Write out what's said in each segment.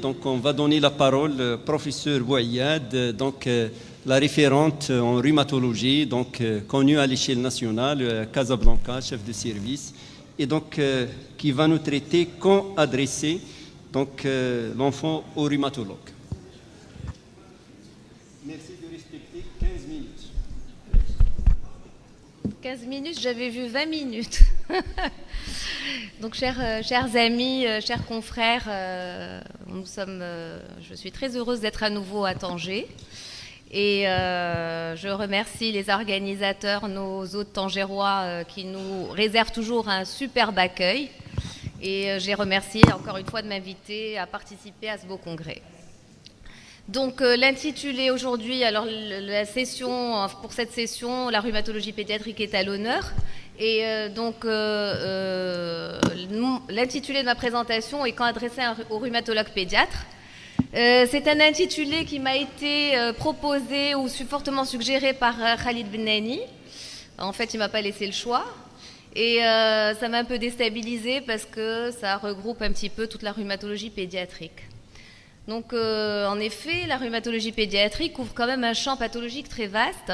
Donc, on va donner la parole au professeur Bouayyad, donc la référente en rhumatologie, donc connue à l'échelle nationale, à Casablanca, chef de service, et donc qui va nous traiter quand adresser donc l'enfant au rhumatologue. Merci de respecter 15 minutes. 15 minutes, j'avais vu 20 minutes. Donc, chers amis, chers confrères, je suis très heureuse d'être à nouveau à Tanger. Et je remercie les organisateurs, nos hôtes tangérois, qui nous réservent toujours un superbe accueil. Et j'ai remercié encore une fois de m'inviter à participer à ce beau congrès. Donc l'intitulé aujourd'hui, alors la session, pour cette session, la rhumatologie pédiatrique est à l'honneur. Et l'intitulé de ma présentation est quand adressé au rhumatologue pédiatre. C'est un intitulé qui m'a été proposé ou fortement suggéré par Khalid Benani. En fait, il ne m'a pas laissé le choix. Et ça m'a un peu déstabilisée parce que ça regroupe un petit peu toute la rhumatologie pédiatrique. Donc, en effet, la rhumatologie pédiatrique couvre quand même un champ pathologique très vaste.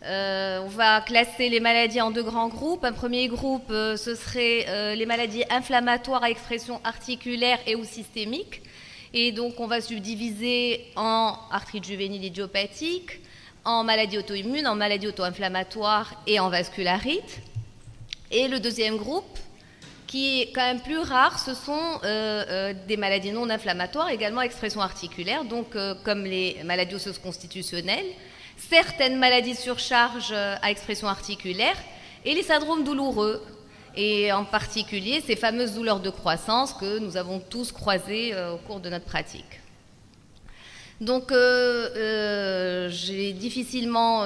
On va classer les maladies en deux grands groupes. Un premier groupe, ce serait les maladies inflammatoires à expression articulaire et ou systémique. Et donc, on va subdiviser en arthrite juvénile idiopathique, en maladies auto-immunes, en maladies auto-inflammatoires et en vascularite. Et le deuxième groupe, qui est quand même plus rare, ce sont des maladies non inflammatoires, également à expression articulaire, donc comme les maladies osseuses constitutionnelles, certaines maladies de surcharge à expression articulaire et les syndromes douloureux, et en particulier ces fameuses douleurs de croissance que nous avons tous croisées au cours de notre pratique. Donc j'ai difficilement,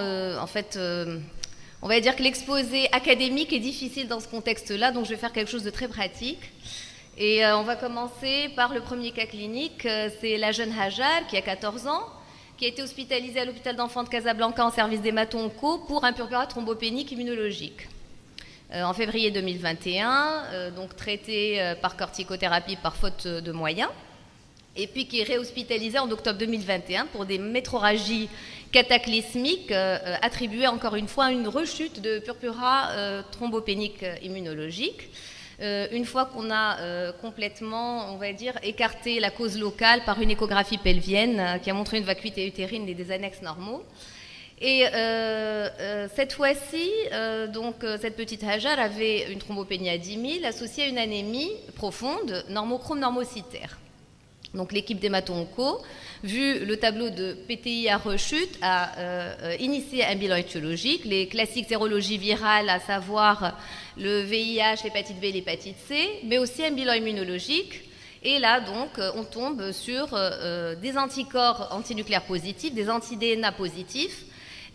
on va dire que l'exposé académique est difficile dans ce contexte-là, donc je vais faire quelque chose de très pratique. Et on va commencer par le premier cas clinique, c'est la jeune Hajar qui a 14 ans, qui a été hospitalisée à l'hôpital d'enfants de Casablanca en service d'hémato-onco pour un purpura thrombopénique immunologique. En février 2021, donc traitée par corticothérapie par faute de moyens, et puis qui est réhospitalisée en octobre 2021 pour des métrorragies cataclysmiques attribuées encore une fois à une rechute de purpura thrombopénique immunologique. Une fois qu'on a complètement, on va dire, écarté la cause locale par une échographie pelvienne qui a montré une vacuité utérine et des annexes normaux. Et cette fois-ci, cette petite Hajar avait une thrombopénie à 10 000 associée à une anémie profonde, normochrome normocytaire. Donc l'équipe d'hémato-onco, vu le tableau de PTI à rechute, a initié un bilan étiologique, les classiques sérologies virales, à savoir le VIH, l'hépatite B et l'hépatite C, mais aussi un bilan immunologique. Et là, donc, on tombe sur des anticorps antinucléaires positifs, des anti-DNA positifs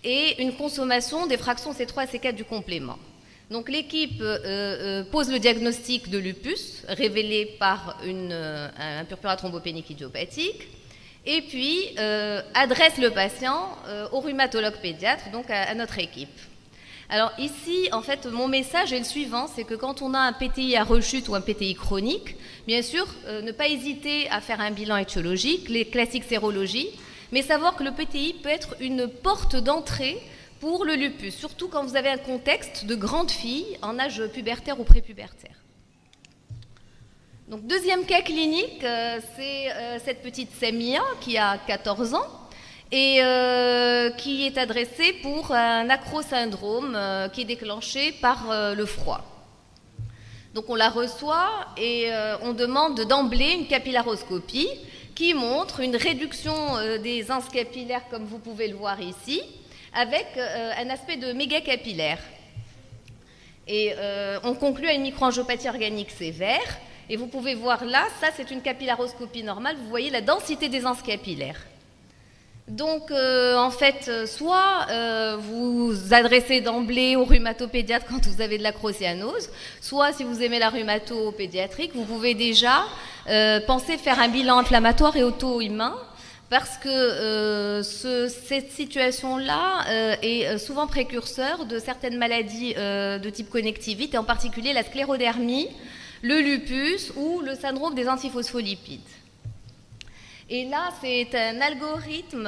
et une consommation des fractions C3 et C4 du complément. Donc l'équipe pose le diagnostic de lupus, révélé par un purpura thrombopénique idiopathique, et puis adresse le patient au rhumatologue pédiatre, donc à notre équipe. Alors ici, en fait, mon message est le suivant, c'est que quand on a un PTI à rechute ou un PTI chronique, bien sûr, ne pas hésiter à faire un bilan étiologique, les classiques sérologies, mais savoir que le PTI peut être une porte d'entrée pour le lupus, surtout quand vous avez un contexte de grande fille en âge pubertaire ou prépubertaire. Donc deuxième cas clinique, c'est cette petite Samia qui a 14 ans et qui est adressée pour un acrosyndrome qui est déclenché par le froid. Donc on la reçoit et on demande d'emblée une capillaroscopie qui montre une réduction des anses capillaires comme vous pouvez le voir ici, avec un aspect de mégacapillaire. Et on conclut à une microangiopathie organique sévère. Et vous pouvez voir là, ça c'est une capillaroscopie normale, vous voyez la densité des anses capillaires. Donc en fait, soit vous adressez d'emblée au rhumatopédiatre quand vous avez de l'acrocyanose, soit si vous aimez la rhumato-pédiatrique, vous pouvez déjà penser faire un bilan inflammatoire et auto-immun, parce que cette situation-là est souvent précurseur de certaines maladies de type connectivite, et en particulier la sclérodermie, le lupus ou le syndrome des antiphospholipides. Et là, c'est un algorithme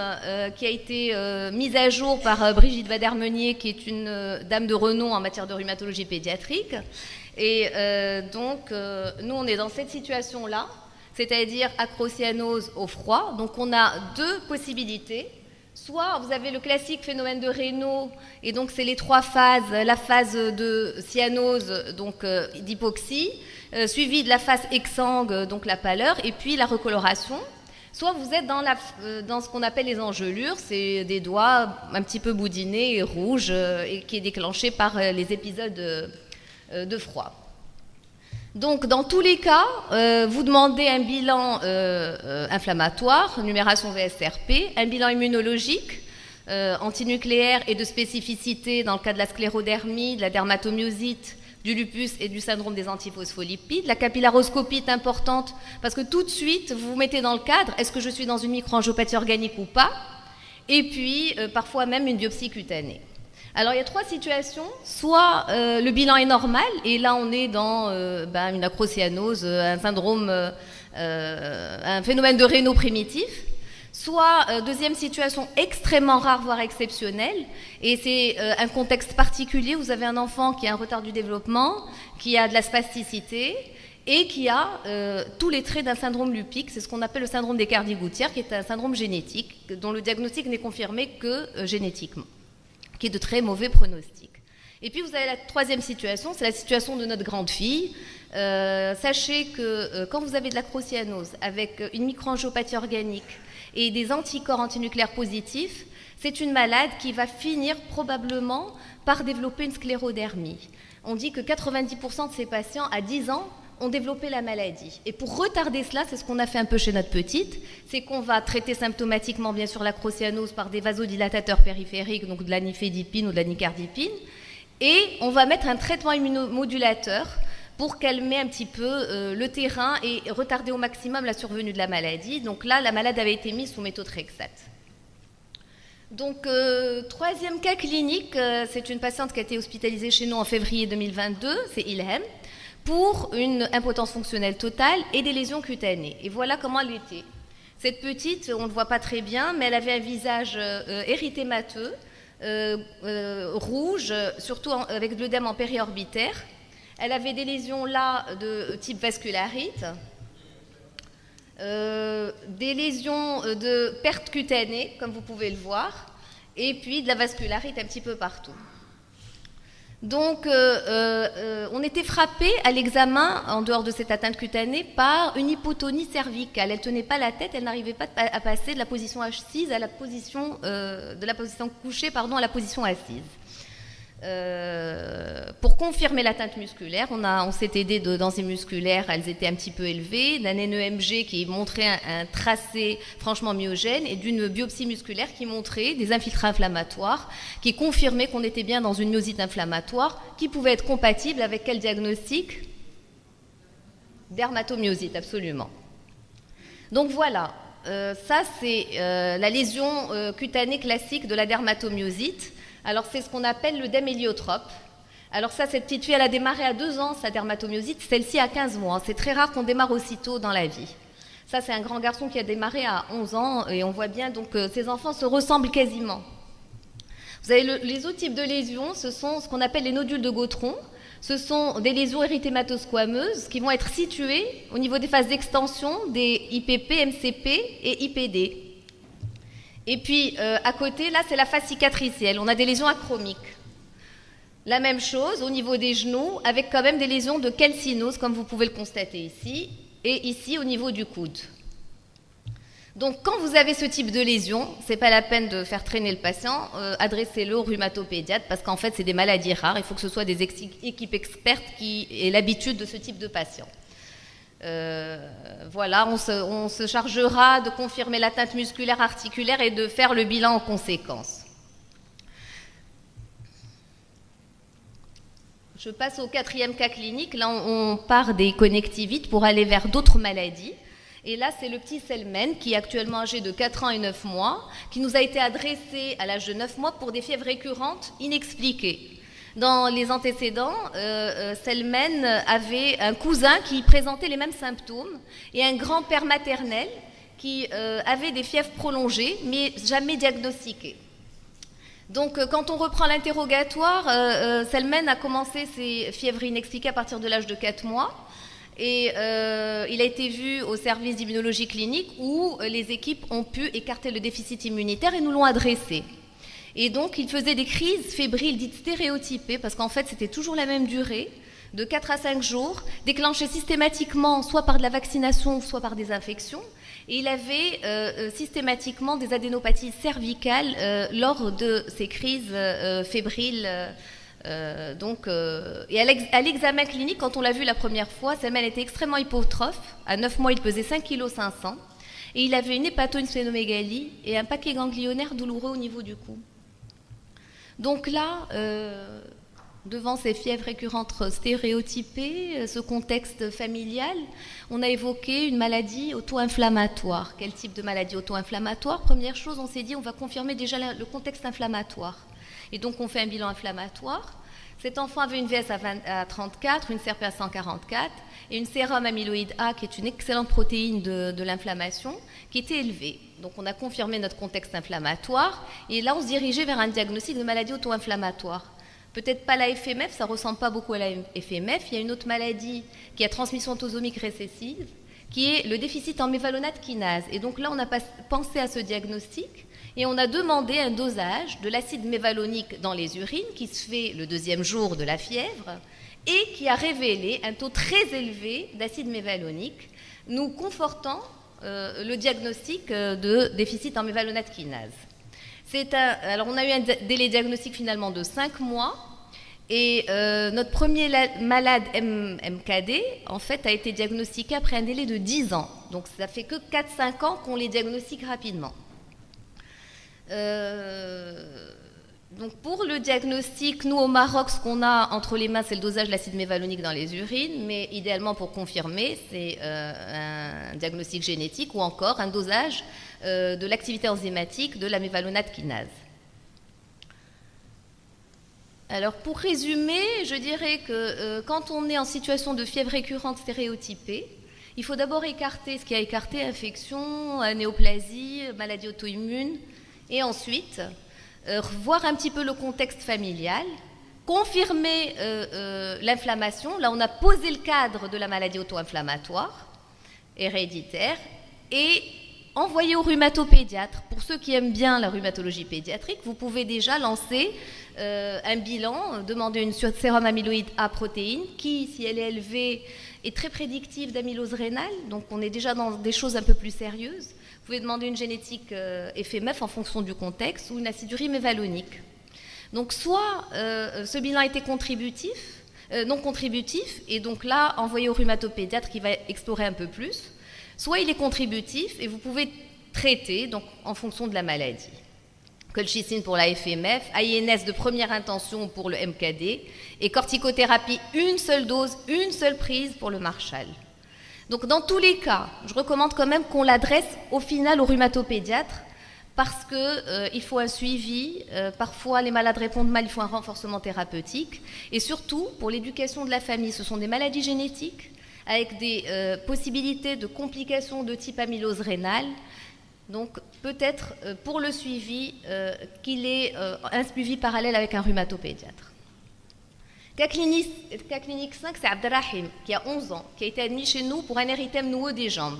qui a été mis à jour par Brigitte Vadermenier, qui est une dame de renom en matière de rhumatologie pédiatrique. Et donc, nous, on est dans cette situation-là, c'est-à-dire acrocyanose au froid. Donc, on a deux possibilités. Soit vous avez le classique phénomène de Raynaud, et donc c'est les trois phases, la phase de cyanose, donc d'hypoxie, suivie de la phase exsangue, donc la pâleur, et puis la recoloration. Soit vous êtes dans ce qu'on appelle les engelures, c'est des doigts un petit peu boudinés et rouges, et qui est déclenché par les épisodes de froid. Donc, dans tous les cas, vous demandez un bilan inflammatoire, numération VSRP, un bilan immunologique, antinucléaire et de spécificité dans le cas de la sclérodermie, de la dermatomyosite, du lupus et du syndrome des antiphospholipides. La capillaroscopie est importante parce que tout de suite, vous vous mettez dans le cadre, est-ce que je suis dans une microangiopathie organique ou pas? Et puis, parfois même une biopsie cutanée. Alors, il y a trois situations. Soit le bilan est normal, et là, on est dans une acrocyanose, un syndrome, un phénomène de Raynaud primitif. Soit, deuxième situation extrêmement rare, voire exceptionnelle, et c'est un contexte particulier. Vous avez un enfant qui a un retard du développement, qui a de la spasticité, et qui a tous les traits d'un syndrome lupique. C'est ce qu'on appelle le syndrome des Cardi-Gouttière, qui est un syndrome génétique, dont le diagnostic n'est confirmé que génétiquement, qui est de très mauvais pronostics. Et puis vous avez la troisième situation, c'est la situation de notre grande fille. Sachez que quand vous avez de l'acrocyanose avec une microangiopathie organique et des anticorps antinucléaires positifs, c'est une malade qui va finir probablement par développer une sclérodermie. On dit que 90% de ces patients à 10 ans ont développé la maladie. Et pour retarder cela, c'est ce qu'on a fait un peu chez notre petite, c'est qu'on va traiter symptomatiquement bien sûr l'acrocyanose par des vasodilatateurs périphériques, donc de la nifedipine ou de la nicardipine, et on va mettre un traitement immunomodulateur pour calmer un petit peu le terrain et retarder au maximum la survenue de la maladie. Donc là, la malade avait été mise sous méthotrexate. Donc, troisième cas clinique, c'est une patiente qui a été hospitalisée chez nous en février 2022, c'est Ilhem, pour une impotence fonctionnelle totale et des lésions cutanées. Et voilà comment elle était. Cette petite, on ne le voit pas très bien, mais elle avait un visage érythémateux, rouge, surtout avec de l'œdème en périorbitaire. Elle avait des lésions là de type vascularite, des lésions de perte cutanée, comme vous pouvez le voir, et puis de la vascularite un petit peu partout. Donc, on était frappé à l'examen, en dehors de cette atteinte cutanée, par une hypotonie cervicale. Elle ne tenait pas la tête, elle n'arrivait pas à passer de la position assise à la position, de la position couchée, à la position assise. Pour confirmer l'atteinte musculaire, on s'est aidé d'enzymes musculaires, elles étaient un petit peu élevées, d'un NEMG qui montrait un tracé franchement myogène et d'une biopsie musculaire qui montrait des infiltrats inflammatoires, qui confirmait qu'on était bien dans une myosite inflammatoire qui pouvait être compatible avec quel diagnostic? Dermatomyosite, absolument. Donc voilà, ça c'est la lésion cutanée classique de la dermatomyosite. Alors, c'est ce qu'on appelle l'œdème héliotrope. Alors ça, cette petite fille, elle a démarré à 2 ans, sa dermatomyosite, celle-ci à 15 mois. C'est très rare qu'on démarre aussitôt dans la vie. Ça, c'est un grand garçon qui a démarré à 11 ans, et on voit bien, donc, ces enfants se ressemblent quasiment. Vous avez les autres types de lésions, ce sont ce qu'on appelle les nodules de Gautron. Ce sont des lésions érythémato-squameuses qui vont être situées au niveau des phases d'extension des IPP, MCP et IPD. Et puis, à côté, là, c'est la phase cicatricielle. On a des lésions achromiques. La même chose au niveau des genoux, avec quand même des lésions de calcinose, comme vous pouvez le constater ici, et ici au niveau du coude. Donc, quand vous avez ce type de lésion, c'est pas la peine de faire traîner le patient, adressez-le au rhumatopédiatre, parce qu'en fait, c'est des maladies rares. Il faut que ce soit des équipes expertes qui aient l'habitude de ce type de patient. Voilà, on se chargera de confirmer l'atteinte musculaire articulaire et de faire le bilan en conséquence. Je passe au 4e cas clinique. Là, on part des connectivites pour aller vers d'autres maladies. Et là, c'est le petit Selmen, qui est actuellement âgé de 4 ans et 9 mois, qui nous a été adressé à l'âge de 9 mois pour des fièvres récurrentes inexpliquées. Dans les antécédents, Selmen avait un cousin qui présentait les mêmes symptômes et un grand-père maternel qui avait des fièvres prolongées, mais jamais diagnostiquées. Donc, quand on reprend l'interrogatoire, Selmen a commencé ses fièvres inexpliquées à partir de l'âge de 4 mois. Et il a été vu au service d'immunologie clinique où les équipes ont pu écarter le déficit immunitaire et nous l'ont adressé. Et donc, il faisait des crises fébriles dites stéréotypées, parce qu'en fait, c'était toujours la même durée, de 4 à 5 jours, déclenchées systématiquement soit par de la vaccination, soit par des infections. Et il avait systématiquement des adénopathies cervicales lors de ces crises fébriles. Et à l'examen clinique, quand on l'a vu la première fois, Selmen était extrêmement hypotrophe. À 9 mois, il pesait 5,5 kg. Et il avait une hépatoïnsphlénomégalie et un paquet ganglionnaire douloureux au niveau du cou. Donc là, devant ces fièvres récurrentes stéréotypées, ce contexte familial, on a évoqué une maladie auto-inflammatoire. Quel type de maladie auto-inflammatoire? Première chose, on s'est dit on va confirmer déjà le contexte inflammatoire. Et donc on fait un bilan inflammatoire. Cet enfant avait une VS à 34, une CRP à 144 et une sérum amyloïde A, qui est une excellente protéine de l'inflammation, qui était élevée. Donc on a confirmé notre contexte inflammatoire et là on se dirigeait vers un diagnostic de maladie auto-inflammatoire. Peut-être pas la FMF, ça ne ressemble pas beaucoup à la FMF. Il y a une autre maladie qui a transmission autosomique récessive, qui est le déficit en mévalonate kinase. Et donc là, on a pensé à ce diagnostic et on a demandé un dosage de l'acide mévalonique dans les urines qui se fait le 2e jour de la fièvre et qui a révélé un taux très élevé d'acide mévalonique, nous confortant le diagnostic de déficit en mévalonate kinase. Alors on a eu un délai diagnostique finalement de 5 mois et notre premier malade MKD en fait a été diagnostiqué après un délai de 10 ans. Donc ça fait que 4-5 ans qu'on les diagnostique rapidement. Donc pour le diagnostic, nous au Maroc, ce qu'on a entre les mains, c'est le dosage de l'acide mévalonique dans les urines, mais idéalement pour confirmer, c'est un diagnostic génétique ou encore un dosage de l'activité enzymatique de la mévalonate kinase. Alors pour résumer, je dirais que quand on est en situation de fièvre récurrente stéréotypée, il faut d'abord écarter ce qui a écarté infection, néoplasie, maladie auto-immune, et ensuite voir un petit peu le contexte familial, confirmer l'inflammation. Là, on a posé le cadre de la maladie auto-inflammatoire héréditaire et envoyer au rhumatopédiatre. Pour ceux qui aiment bien la rhumatologie pédiatrique, vous pouvez déjà lancer un bilan, demander une sérum amyloïde A protéine qui, si elle est élevée, est très prédictive d'amylose rénale. Donc on est déjà dans des choses un peu plus sérieuses. Vous pouvez demander une génétique FMF en fonction du contexte ou une acidurie mévalonique. Donc soit ce bilan était contributif, non contributif, et donc là, envoyé au rhumatopédiatre qui va explorer un peu plus, soit il est contributif et vous pouvez traiter donc, en fonction de la maladie. Colchicine pour la FMF, INS de première intention pour le MKD et corticothérapie, une seule dose, une seule prise pour le Marshall. Donc dans tous les cas, je recommande quand même qu'on l'adresse au final au rhumatopédiatre parce qu'il faut un suivi, parfois les malades répondent mal, il faut un renforcement thérapeutique et surtout pour l'éducation de la famille, ce sont des maladies génétiques avec des possibilités de complications de type amylose rénale. Donc peut-être pour le suivi qu'il ait un suivi parallèle avec un rhumatopédiatre. Cas clinique 5, c'est Abdelrahim, qui a 11 ans, qui a été admis chez nous pour un érythème noueux des jambes,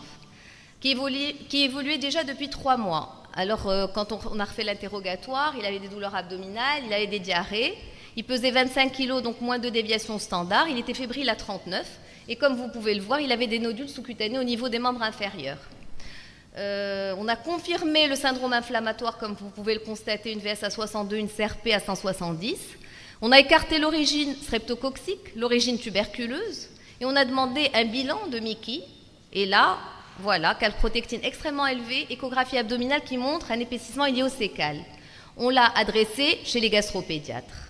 qui évoluait déjà depuis 3 mois. Alors quand on a refait l'interrogatoire, il avait des douleurs abdominales, il avait des diarrhées, il pesait 25 kg, donc moins de déviation standard, il était fébrile à 39, et comme vous pouvez le voir, il avait des nodules sous-cutanés au niveau des membres inférieurs. On a confirmé le syndrome inflammatoire, comme vous pouvez le constater, une VS à 62, une CRP à 170. On a écarté l'origine streptococcique, l'origine tuberculeuse, et on a demandé un bilan de Mickey. Et là, voilà, calprotectine extrêmement élevée, échographie abdominale qui montre un épaississement iléocécal. On l'a adressé chez les gastropédiatres.